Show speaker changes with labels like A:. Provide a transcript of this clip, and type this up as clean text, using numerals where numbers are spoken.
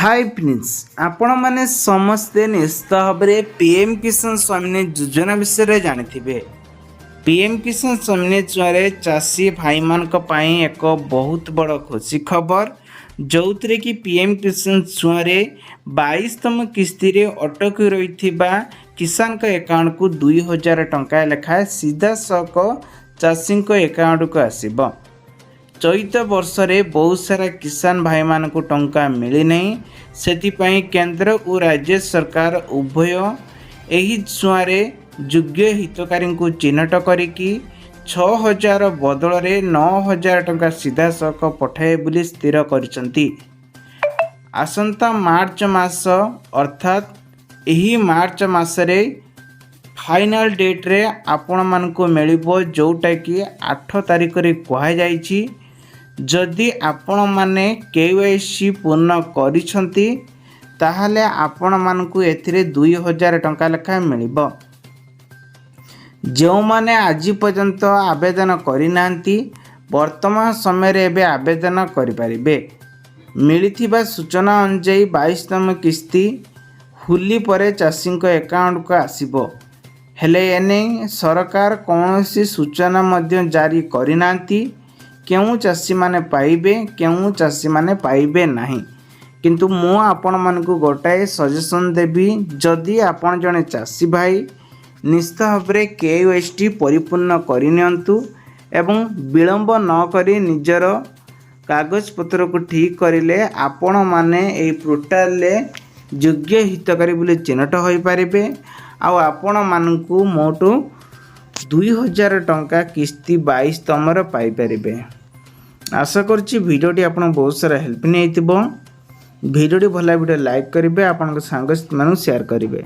A: Hi friends, आपण माने समस्ते निश्चित भाव में पीएम किसान सम्मान योजना विषय जानिथिबे। पीएम किसान सम्मान योजना चाषी भाई मानक पई एक बहुत बड़ खुशी खबर, जो कि पीएम किसान योजना 22तम किस्ती रे अटकी रही किसान का अकाउंट को 2000 टंका लेखा सीधा सक चाषी अकाउंट को आसीबो। चैत वर्ष रे बहुत सारा किसान भाई मान को टंका मिली नहीं, से केंद्र और राज्य सरकार उभय एही छुआरे योग्य हितकारी को चिन्हट करिकी 6000 बदल रे 9000 टंका सीधा सक पठाए बुली स्थिर करिसंती। आसंता मार्च मास अर्थात एही मार्च मासरे फाइनल डेट रे आपण मान को मिलिबो, जोटा कि 8 तारिख रे कहा जाइछि। जदि आपण माने केवाईसी पूर्ण करिसंती ताहले आपण मानकु एथिरे 2000 टंका लेखा मिलिबो। जो माने आज पर्यंत आवेदन करिनांती वर्तमान समय रे एबे आवेदन करि परिबे। मिलिथिबा सूचना अनुसार 22तम किस्ती हुली परे चाषी अकाउंट को आसीबो। हेले एने सरकार कौनसी सूचना मध्य जारी करिनांती केउ चाषी माने पाइबे केउ चाषी माने पाइबे नहीं। किंतु मु आपण मानकु गोटाए सजेशन देबी, जदि आपण जने चाषी भाई निश्चित भाव में केवाईसी परिपूर्ण करनियंतु एवं विलंब न करी निजर कागज पत्र को ठीक करिले आपण माने ए पोर्टल ले योग्य हितकारी बोली चिन्हट होई पारिबे। आ आपण मानकु मोटो 2000 टंका किस्ती 22तम पाई परिबे। आशा करछि वीडियोटी आपन बहुत सारा हेल्प नहीं। भिडियोटी भला वीडियो लाइक करेंगे, आपण साथी मानू शेयर करेंगे।